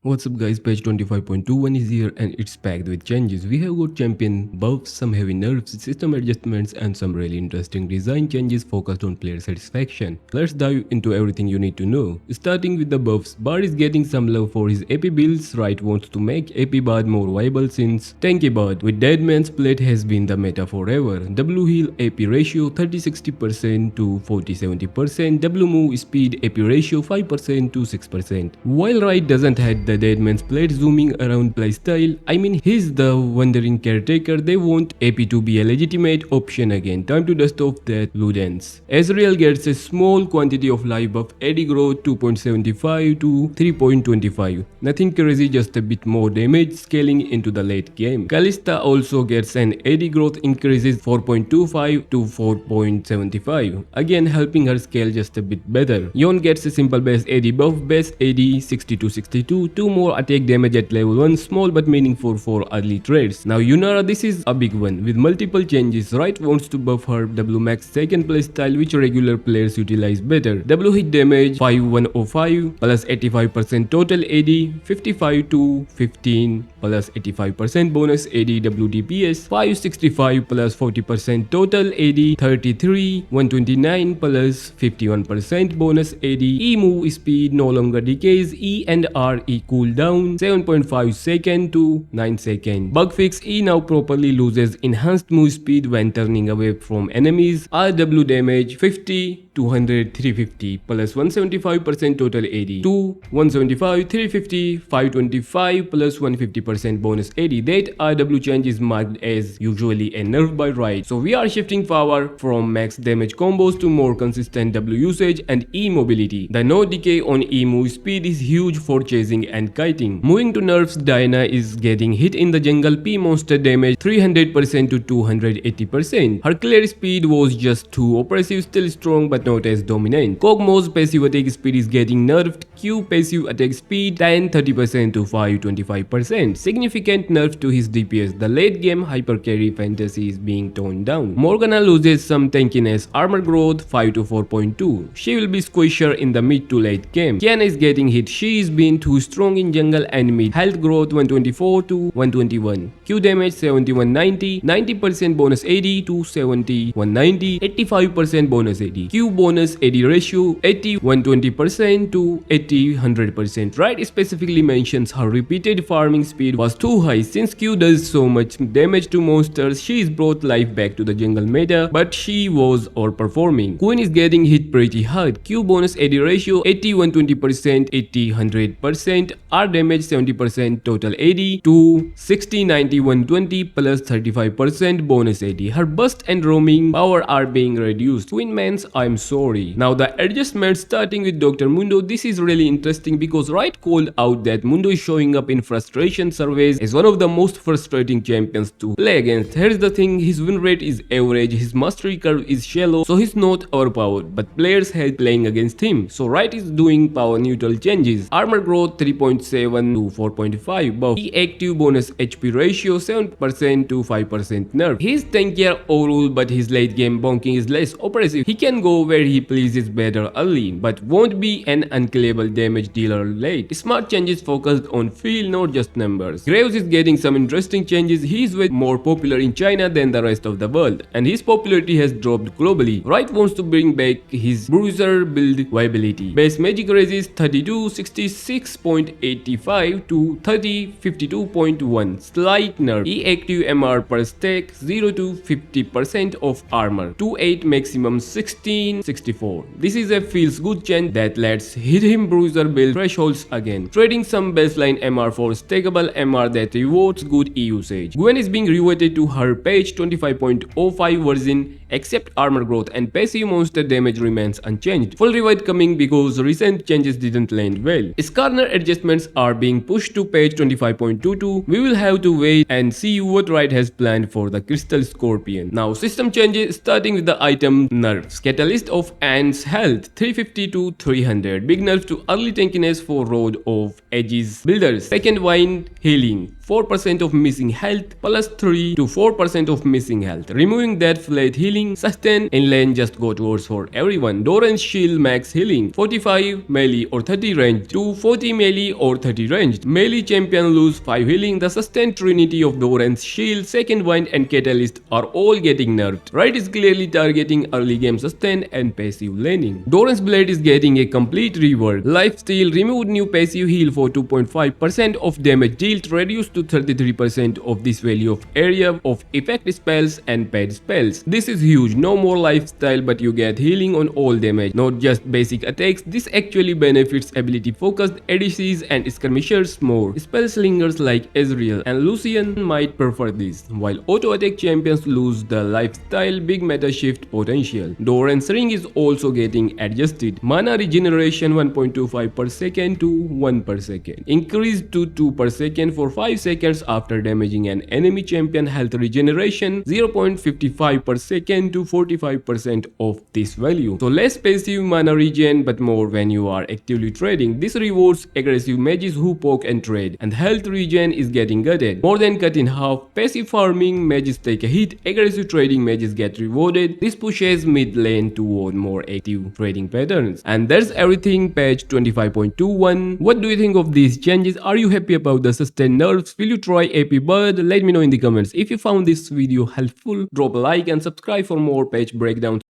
What's up guys, patch 25.21 is here and it's packed with changes. We have got champion buffs, some heavy nerfs, system adjustments and some really interesting design changes focused on player satisfaction. Let's dive into everything you need to know. Starting with the buffs, Bard is getting some love for his AP builds. Riot wants to make AP Bard more viable since tanky Bard with Deadman's Plate has been the meta forever. W heal AP ratio 30-60% to 40-70%, W move speed AP ratio 5% to 6%. While Riot doesn't have the Deadman's Plate zooming around playstyle, I mean he's the wandering caretaker, they want AP to be a legitimate option again. Time to dust off that Ludens. Ezreal gets a small quantity of life buff, AD growth 2.75 to 3.25. Nothing crazy, just a bit more damage scaling into the late game. Kalista also gets an AD growth increases 4.25 to 4.75, again helping her scale just a bit better. Yone gets a simple base AD buff, base AD 60 to 62, 2 more attack damage at level 1, small but meaningful for early trades. Now Yunara, this is a big one with multiple changes. Riot wants to buff her W max second playstyle which regular players utilize better. W hit damage 5105 plus 85% total AD, 55 to 15 plus 85% bonus AD W DPS, 565 plus 40% total AD, 33 129 plus 51% bonus AD. E move speed no longer decays, E and R E cooldown 7.5 second to 9 second. Bug fix, E now properly loses enhanced move speed when turning away from enemies. RW damage 50 200 350 plus 175% total AD, 2 175 350 525 plus 150% bonus AD. That RW change is marked as usually a nerf by Riot. So we are shifting power from max damage combos to more consistent W usage and E mobility. The no decay on E move speed is huge for chasing and kiting. Moving to nerfs, Qiyana is getting hit in the jungle, P monster damage 300% to 280%. Her clear speed was just too oppressive, still strong but not as dominant. Kog'Maw's passive attack speed is getting nerfed, Q passive attack speed 10-30% to 5-25%. Significant nerf to his DPS. The late game hyper carry fantasy is being toned down. Morgana loses some tankiness, armor growth 5 to 4.2. She will be squishier in the mid to late game. Qiyana is getting hit, she is being too strong in jungle and mid. Health growth 124 to 121. Q damage 7190, 90% bonus AD to 7190, 85% bonus AD. Q bonus AD ratio 80 120% to 80 100%. Riot specifically mentions her repeated farming speed was too high. Since Q does so much damage to monsters, she is brought life back to the jungle meta, but she was overperforming. Quinn is getting hit pretty hard. Q bonus AD ratio 80 120%, 80 100%, R damage 70% total AD to 60 90 120 plus 35% bonus AD. Her burst and roaming power are being reduced. Quinn mans I'm sorry. Now the adjustments, starting with Dr. Mundo. This is really interesting because Riot called out that Mundo is showing up in frustration surveys as one of the most frustrating champions to play against. Here's the thing, his win rate is average, his mastery curve is shallow, so he's not overpowered, but players hate playing against him. So Riot is doing power neutral changes. Armor growth 3.7 to 4.5 buff. E active bonus HP ratio 7% to 5% nerf. He's tankier overall, but his late game bonking is less oppressive. He can go where he pleases better early, but won't be an unkillable damage dealer late. Smart changes focused on feel, not just numbers. Graves is getting some interesting changes. He is way more popular in China than the rest of the world, and his popularity has dropped globally. Riot wants to bring back his bruiser build viability. Base magic resist 32 66.85 to 30 52.1. Slight nerf. E active MR per stack 0 to 50% of armor. 2-8 maximum 1664. This is a feels good change that lets hit him bruiser build thresholds again. Trading some baseline MR for stackable MR that rewards good E usage. Gwen is being reverted to her patch 25.05 version, except armor growth and passive monster damage remains unchanged. Full revive coming because recent changes didn't land well. Skarner adjustments are being pushed to patch 25.22. We will have to wait and see what Riot has planned for the Crystal Scorpion. Now system changes, starting with the item nerfs. Catalyst of Ant's health 350 to 300. Big nerf to early tankiness for Road of Ages builders. Second wind healing 4% of missing health plus 3 to 4% of missing health. Removing that flat healing, sustain in lane just go towards for everyone. Doran's shield max healing 45 melee or 30 range to 40 melee or 30 ranged. Melee champion lose 5 healing. The sustain trinity of Doran's shield, second wind and catalyst are all getting nerfed. Riot is clearly targeting early game sustain and passive laning. Doran's blade is getting a complete rework. Lifesteal removed new passive heal for 2.5% of damage dealt, reduced to 33% of this value of area of effect spells and paid spells. This is huge. No more lifestyle, but you get healing on all damage, not just basic attacks. This actually benefits ability focused ADCs and skirmishers more. Spell slingers like Ezreal and Lucian might prefer this, while auto attack champions lose the lifestyle big meta shift potential. Doran's ring is also getting adjusted. Mana regeneration 1.25 per second to 1 per second. Increased to 2 per second for 5 seconds after damaging an enemy champion. Health regeneration 0.55 per second to 45% of this value. So less passive mana regen but more when you are actively trading. This rewards aggressive mages who poke and trade, and health regen is getting gutted. More than cut in half. Passive farming mages take a hit, aggressive trading mages get rewarded. This pushes mid lane toward more active trading patterns. And that's everything patch 25.21. What do you think of these changes? Are you happy about the sustain nerfs? Will you try AP Bird? Let me know in the comments. If you found this video helpful, drop a like and subscribe for more patch breakdowns.